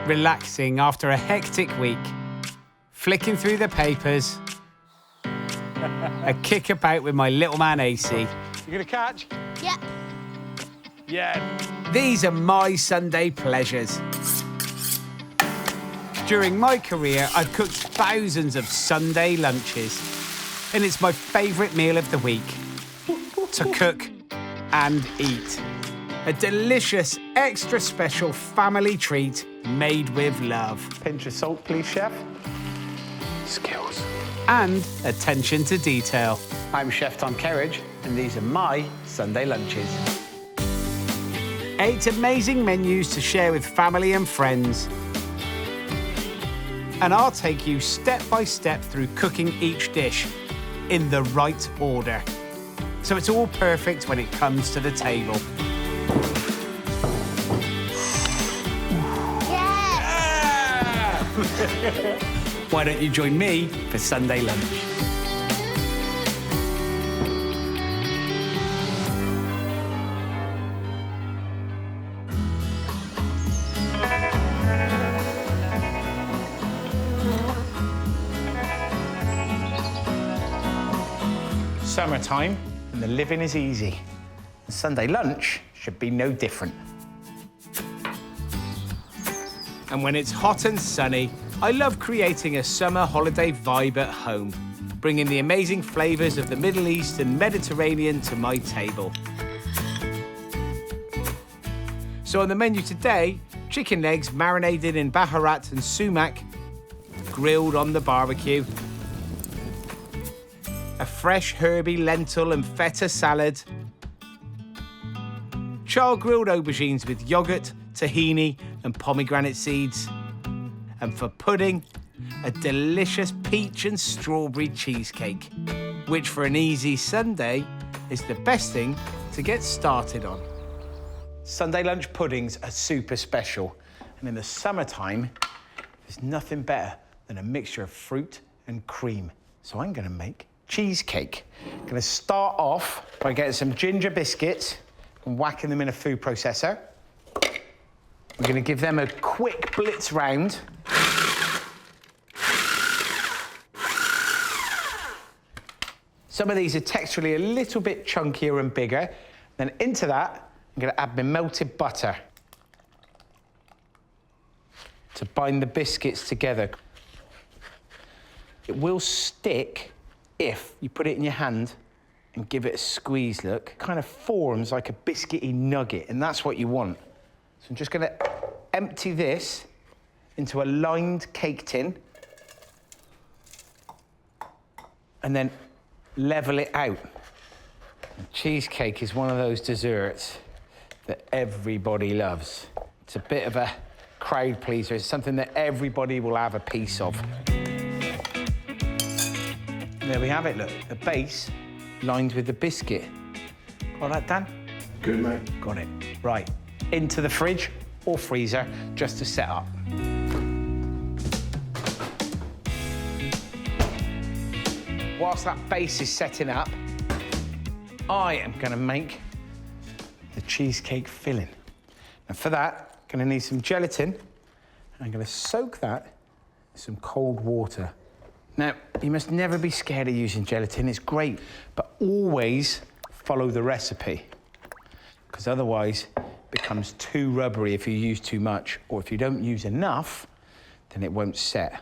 relaxing after a hectic week, flicking through the papers, a kick about with my little man AC. You gonna catch? Yep. Yeah. These are my Sunday pleasures. During my career, I've cooked thousands of Sunday lunches, and it's my favourite meal of the week, to cook and eat. A delicious, extra special family treat made with love. Pinch of salt, please, chef. Skills. And attention to detail. I'm Chef Tom Kerridge, and these are my Sunday lunches. 8 amazing menus to share with family and friends. And I'll take you step by step through cooking each dish in the right order, so it's all perfect when it comes to the table. Yes! Why don't you join me for Sunday lunch? Summertime, and the living is easy. And Sunday lunch should be no different. And when it's hot and sunny, I love creating a summer holiday vibe at home, bringing the amazing flavours of the Middle East and Mediterranean to my table. So on the menu today, chicken legs marinated in baharat and sumac, grilled on the barbecue, a fresh Herby lentil and feta salad, char-grilled aubergines with yoghurt, tahini and pomegranate seeds, and for pudding, a delicious peach and strawberry cheesecake, which for an easy Sunday is the best thing to get started on. Sunday lunch puddings are super special, and in the summertime, there's nothing better than a mixture of fruit and cream. So I'm gonna make cheesecake. I'm gonna start off by getting some ginger biscuits and whacking them in a food processor. I'm gonna give them a quick blitz round. Some of these are texturally a little bit chunkier and bigger. Then into that, I'm gonna add my melted butter to bind the biscuits together. It will stick if you put it in your hand and give it a squeeze, look. It kind of forms like a biscuity nugget, and that's what you want. So I'm just gonna empty this into a lined cake tin and then level it out. And cheesecake is one of those desserts that everybody loves. It's a bit of a crowd pleaser. It's something that everybody will have a piece of. There we have it, look. The base lined with the biscuit. Got that, Dan? Good, mate. Got it. Right, into the fridge or freezer just to set up. Whilst that base is setting up, I am gonna make the cheesecake filling. And for that, I'm gonna need some gelatin. I'm gonna soak that in some cold water. Now, you must never be scared of using gelatin. It's great, but always follow the recipe, because otherwise it becomes too rubbery if you use too much, or if you don't use enough, then it won't set.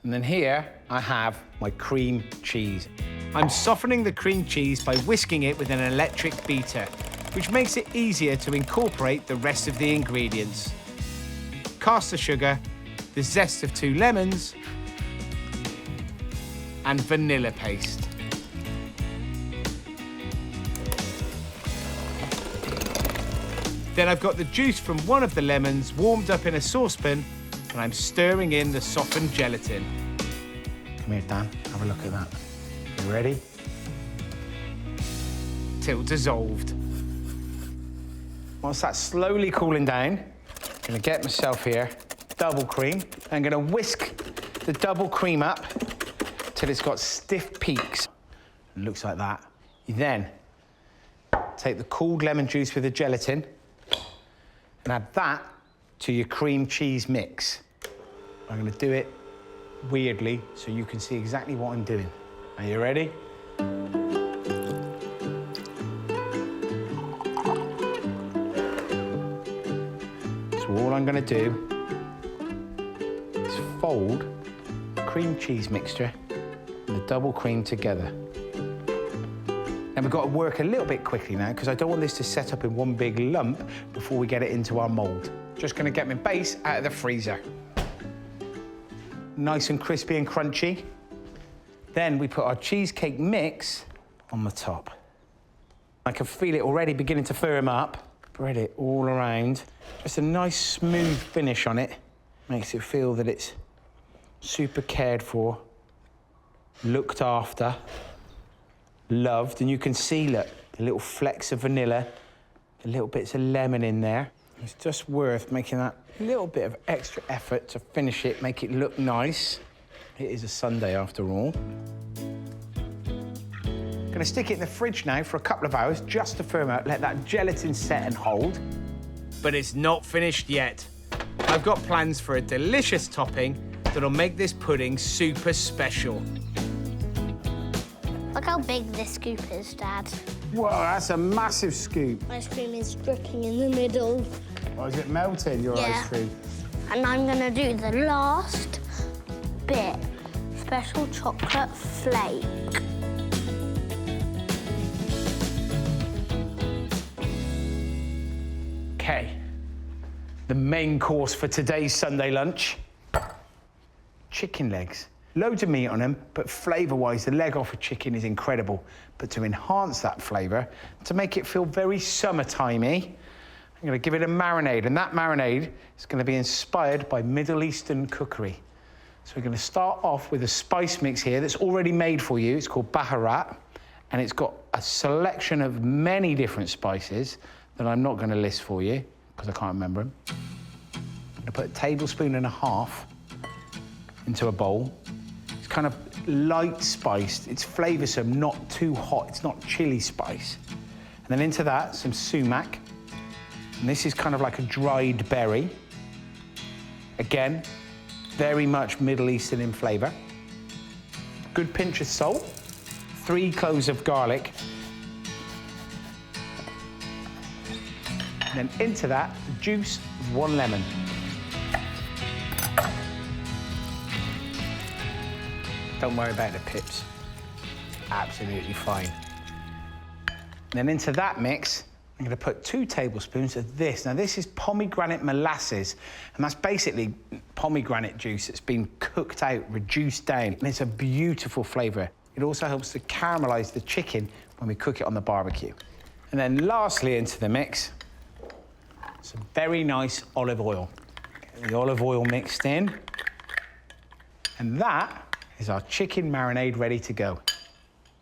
And then here I have my cream cheese. I'm softening the cream cheese by whisking it with an electric beater, which makes it easier to incorporate the rest of the ingredients. Caster sugar, the zest of 2 lemons, and vanilla paste. Then I've got the juice from one of the lemons warmed up in a saucepan, and I'm stirring in the softened gelatin. Come here, Dan, have a look at that. You ready? Till dissolved. Once that's slowly cooling down, I'm gonna get myself here double cream. I'm gonna whisk the double cream up till it's got stiff peaks. It looks like that. You then take the cooled lemon juice with the gelatin and add that to your cream cheese mix. I'm gonna do it weirdly so you can see exactly what I'm doing. Are you ready? So all I'm gonna do is fold the cream cheese mixture and the double cream together. And we've got to work a little bit quickly now because I don't want this to set up in one big lump before we get it into our mould. Just gonna get my base out of the freezer. Nice and crispy and crunchy. Then we put our cheesecake mix on the top. I can feel it already beginning to firm up. Spread it all around. Just a nice smooth finish on it. Makes it feel that it's super cared for, looked after, loved. And you can see, look, the little flecks of vanilla, the little bits of lemon in there. It's just worth making that little bit of extra effort to finish it, make it look nice. It is a Sunday after all. Gonna stick it in the fridge now for a couple of hours just to firm up, let that gelatin set and hold. But it's not finished yet. I've got plans for a delicious topping that'll make this pudding super special. Look how big this scoop is, Dad. Whoa, that's a massive scoop. Ice cream is dripping in the middle. Oh, is it melting, your Yeah. ice cream? And I'm gonna do the last bit. Special chocolate flake. Okay, the main course for today's Sunday lunch. Chicken legs. Loads of meat on them, but flavour-wise, the leg off a chicken is incredible. But to enhance that flavour, to make it feel very summertimey, I'm gonna give it a marinade, and that marinade is gonna be inspired by Middle Eastern cookery. So we're gonna start off with a spice mix here that's already made for you. It's called baharat, and it's got a selection of many different spices that I'm not gonna list for you, because I can't remember them. I'm gonna put a tablespoon and a half into a bowl. It's kind of light spiced. It's flavoursome, not too hot. It's not chili spice. And then into that, some sumac. And this is kind of like a dried berry. Again, very much Middle Eastern in flavour. Good pinch of salt. 3 cloves of garlic. And then into that, the juice of 1 lemon. Don't worry about the pips. Absolutely fine. And then into that mix, I'm gonna put 2 tablespoons of this. Now this is pomegranate molasses, and that's basically pomegranate juice that's been cooked out, reduced down, and it's a beautiful flavour. It also helps to caramelise the chicken when we cook it on the barbecue. And then lastly into the mix, some very nice olive oil. Get the olive oil mixed in. And that is our chicken marinade ready to go.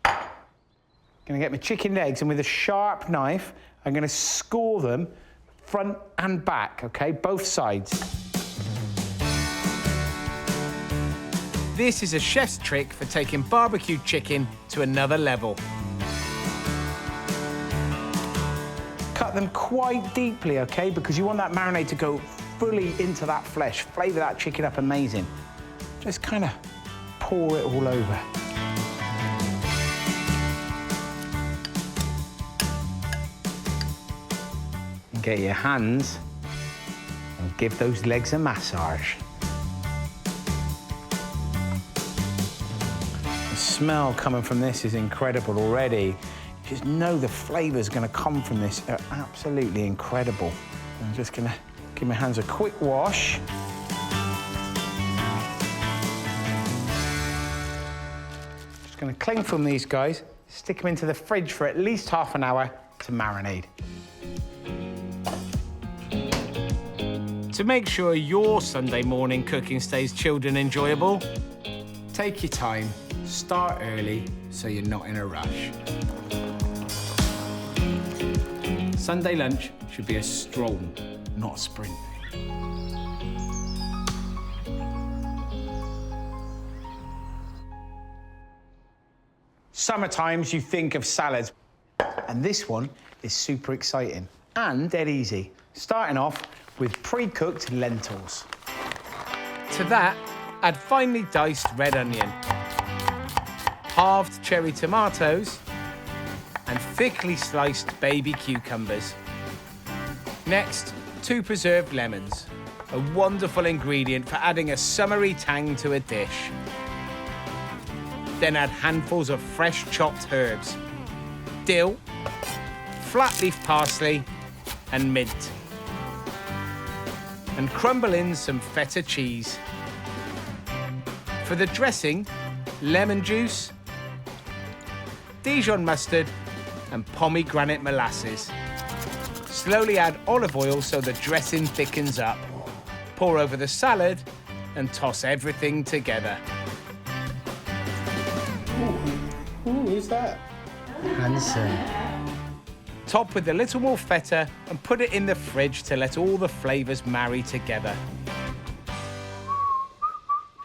Gonna get my chicken legs, and with a sharp knife, I'm gonna score them front and back, okay? Both sides. This is a chef's trick for taking barbecued chicken to another level. Cut them quite deeply, okay? Because you want that marinade to go fully into that flesh, flavour that chicken up amazing. Just kind of pour it all over. And get your hands and give those legs a massage. The smell coming from this is incredible already. You just know the flavour's gonna come from this. They're absolutely incredible. I'm just gonna give my hands a quick wash. Gonna cling from these guys, stick them into the fridge for at least half an hour to marinate. To make sure your Sunday morning cooking stays chilled and enjoyable, take your time, start early so you're not in a rush. Sunday lunch should be a stroll, not a sprint. Summertimes, you think of salads, and this one is super exciting and dead easy. Starting off with pre-cooked lentils. To that, add finely diced red onion, halved cherry tomatoes, and thickly sliced baby cucumbers. Next, 2 preserved lemons, a wonderful ingredient for adding a summery tang to a dish. Then add handfuls of fresh chopped herbs, dill, flat leaf parsley, and mint. And crumble in some feta cheese. For the dressing, lemon juice, Dijon mustard, and pomegranate molasses. Slowly add olive oil so the dressing thickens up. Pour over the salad and toss everything together. Who's that? Handsome. Top with a little more feta and put it in the fridge to let all the flavours marry together.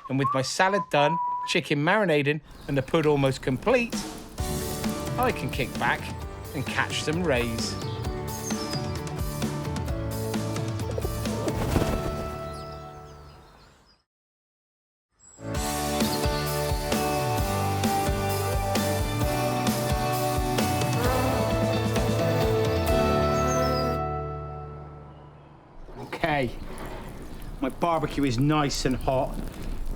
And with my salad done, chicken marinating, and the pud almost complete, I can kick back and catch some rays. Okay, my barbecue is nice and hot.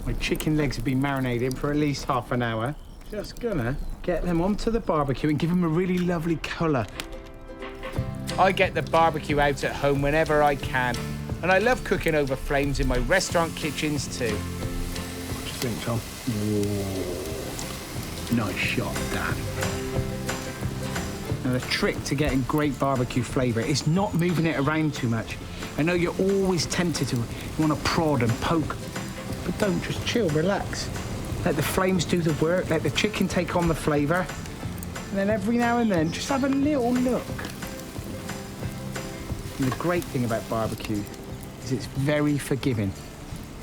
My chicken legs have been marinating for at least half an hour. Just gonna get them onto the barbecue and give them a really lovely colour. I get the barbecue out at home whenever I can, and I love cooking over flames in my restaurant kitchens too. What do you think, Tom? Ooh. Nice shot, Dan. Now, the trick to getting great barbecue flavour is not moving it around too much. I know you're always tempted to. You want to prod and poke, but don't, just chill, relax. Let the flames do the work, let the chicken take on the flavour, and then every now and then, just have a little look. And the great thing about barbecue is it's very forgiving.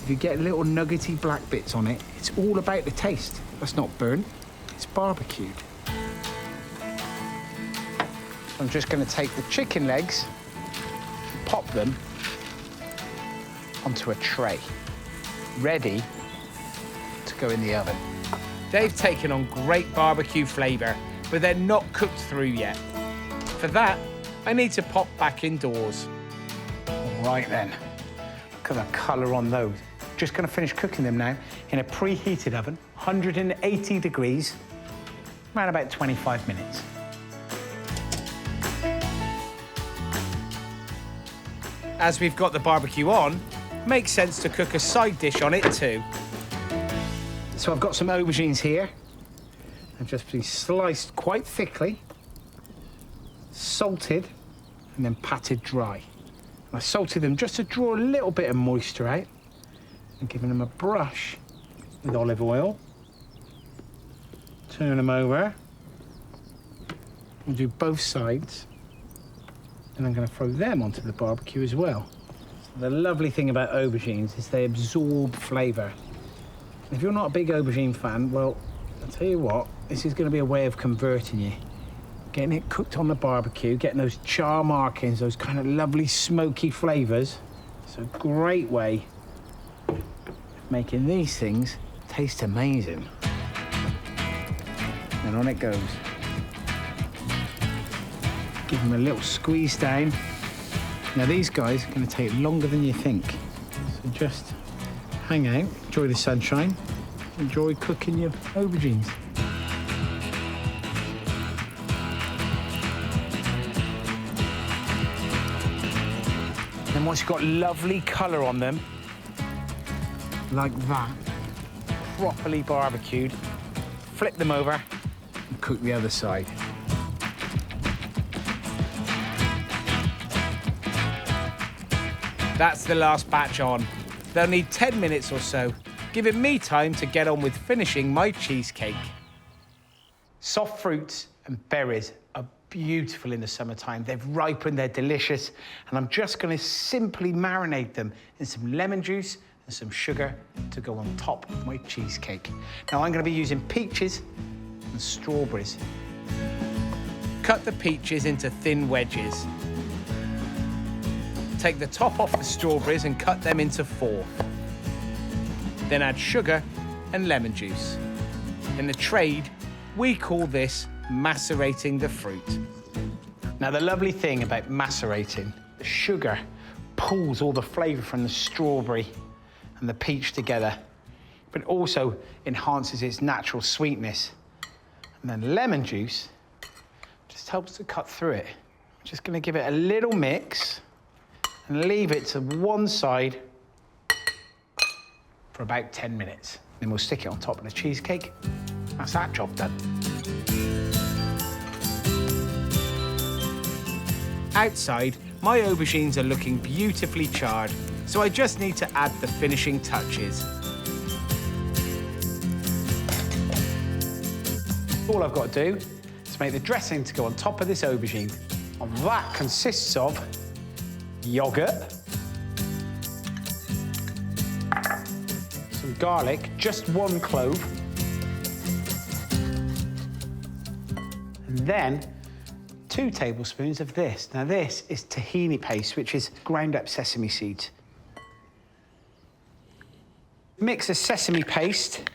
If you get little nuggety black bits on it, it's all about the taste. That's not burnt, it's barbecued. I'm just going to take the chicken legs, pop them onto a tray, ready to go in the oven. They've taken on great barbecue flavour, but they're not cooked through yet. For that, I need to pop back indoors. Right then, look at the colour on those. Just going to finish cooking them now in a preheated oven, 180 degrees, around about 25 minutes. As we've got the barbecue on, makes sense to cook a side dish on it too. So I've got some aubergines here. They've just been sliced quite thickly, salted, and then patted dry. I salted them just to draw a little bit of moisture out, and giving them a brush with olive oil. Turn them over. We'll do both sides. And I'm going to throw them onto the barbecue as well. The lovely thing about aubergines is they absorb flavour. If you're not a big aubergine fan, well, I'll tell you what, this is going to be a way of converting you. Getting it cooked on the barbecue, getting those char markings, those kind of lovely smoky flavours. It's a great way of making these things taste amazing. And on it goes. Give them a little squeeze down. Now these guys are going to take longer than you think. So just hang out, enjoy the sunshine, enjoy cooking your aubergines. And once you've got lovely colour on them, like that, properly barbecued, flip them over and cook the other side. That's the last batch on. They'll need 10 minutes or so, giving me time to get on with finishing my cheesecake. Soft fruits and berries are beautiful in the summertime. They've ripened, they're delicious, and I'm just going to simply marinate them in some lemon juice and some sugar to go on top of my cheesecake. Now I'm going to be using peaches and strawberries. Cut the peaches into thin wedges. Take the top off the strawberries and cut them into 4. Then add sugar and lemon juice. In the trade, we call this macerating the fruit. Now, the lovely thing about macerating, the sugar pulls all the flavour from the strawberry and the peach together, but also enhances its natural sweetness. And then lemon juice just helps to cut through it. I'm just going to give it a little mix and leave it to one side for about 10 minutes. Then we'll stick it on top of the cheesecake. That's that job done. Outside, my aubergines are looking beautifully charred, so I just need to add the finishing touches. All I've got to do is make the dressing to go on top of this aubergine. And that consists of yoghurt, some garlic, just 1 clove, and then 2 tablespoons of this. Now, this is tahini paste, which is ground up sesame seeds. Mix the sesame paste,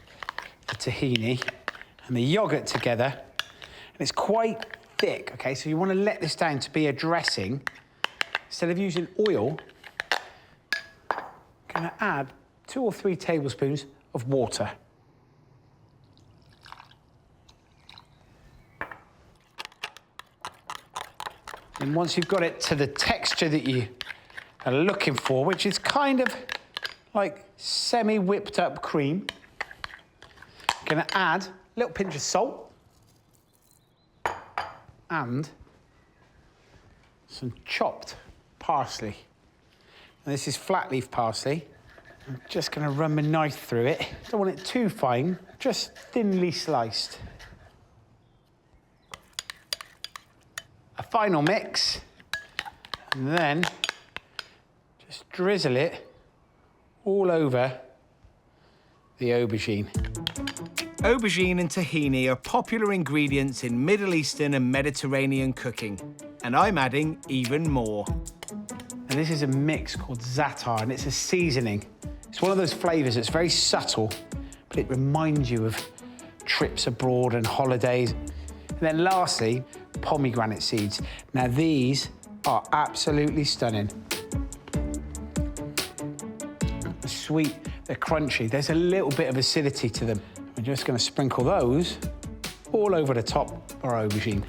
the tahini, and the yoghurt together. And it's quite thick, okay? So you want to let this down to be a dressing. Instead of using oil, I'm going to add 2 or 3 tablespoons of water. And once you've got it to the texture that you are looking for, which is kind of like semi-whipped up cream, I'm going to add a little pinch of salt and some chopped parsley. And this is flat leaf parsley. I'm just going to run my knife through it. Don't want it too fine, just thinly sliced. A final mix, and then just drizzle it all over the aubergine. Aubergine and tahini are popular ingredients in Middle Eastern and Mediterranean cooking, and I'm adding even more. And this is a mix called za'atar, and it's a seasoning. It's one of those flavours that's very subtle, but it reminds you of trips abroad and holidays. And then lastly, pomegranate seeds. Now, these are absolutely stunning. They're sweet, they're crunchy. There's a little bit of acidity to them. We're just going to sprinkle those all over the top of our aubergine.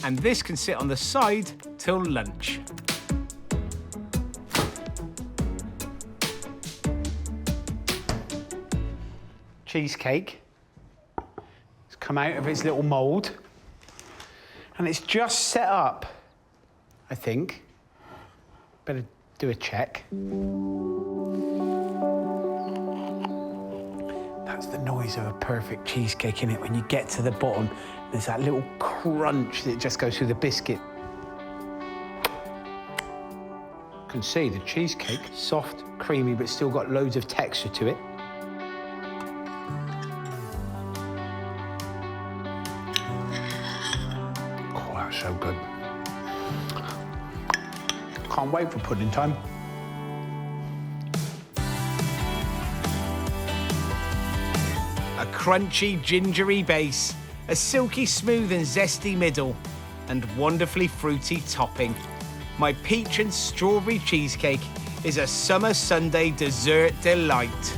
And this can sit on the side till lunch. Cheesecake. It's come out of its little mould. And it's just set up, I think. Better do a check. That's the noise of a perfect cheesecake, innit? When you get to the bottom, there's that little crunch that just goes through the biscuit. You can see the cheesecake, soft, creamy, but still got loads of texture to it. Oh, that's so good. Can't wait for pudding time. A crunchy, gingery base, a silky smooth and zesty middle, and wonderfully fruity topping. My peach and strawberry cheesecake is a summer Sunday dessert delight.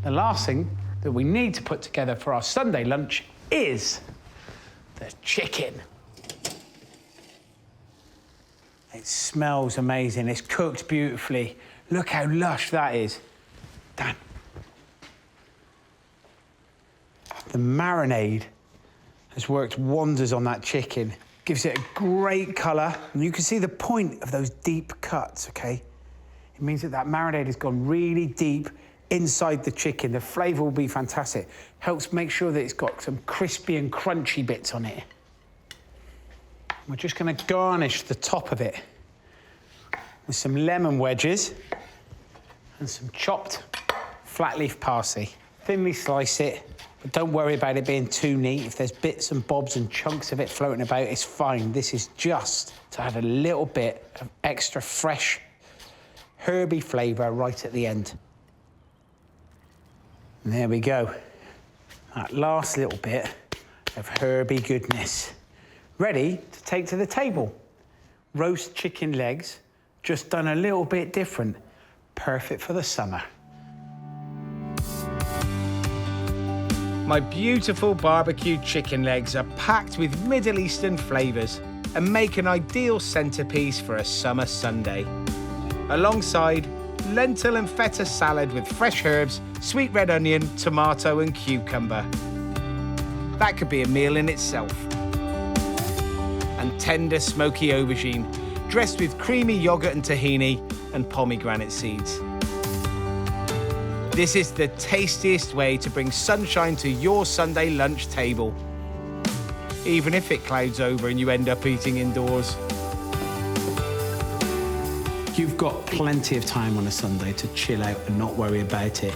The last thing that we need to put together for our Sunday lunch is the chicken. It smells amazing. It's cooked beautifully. Look how lush that is. Dan. The marinade has worked wonders on that chicken. Gives it a great colour. And you can see the point of those deep cuts, okay? It means that that marinade has gone really deep inside the chicken. The flavour will be fantastic. Helps make sure that it's got some crispy and crunchy bits on it. We're just going to garnish the top of it with some lemon wedges and some chopped flat leaf parsley. Thinly slice it But don't worry about it being too neat. If there's bits and bobs and chunks of it floating about, it's fine. This is just to add a little bit of extra fresh, herby flavour right at the end. And there we go. That last little bit of herby goodness. Ready to take to the table. Roast chicken legs, just done a little bit different. Perfect for the summer. My beautiful barbecued chicken legs are packed with Middle Eastern flavours and make an ideal centrepiece for a summer Sunday. Alongside lentil and feta salad with fresh herbs, sweet red onion, tomato and cucumber. That could be a meal in itself. And tender smoky aubergine, dressed with creamy yoghurt and tahini and pomegranate seeds. This is the tastiest way to bring sunshine to your Sunday lunch table, even if it clouds over and you end up eating indoors. You've got plenty of time on a Sunday to chill out and not worry about it.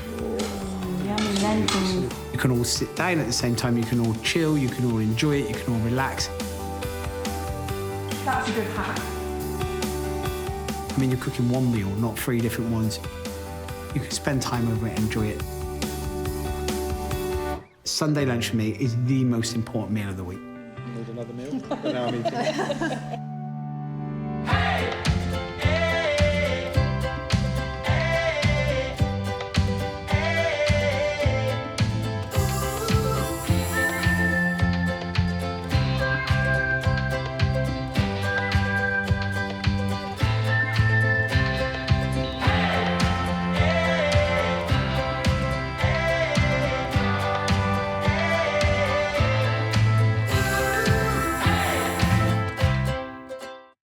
Yummy lentils. You can all sit down at the same time, you can all chill, you can all enjoy it, you can all relax. That's a good hack. I mean, you're cooking one meal, not 3 different ones. You can spend time over it and enjoy it. Sunday lunch for me is the most important meal of the week. Need another meal? But now I'm eating.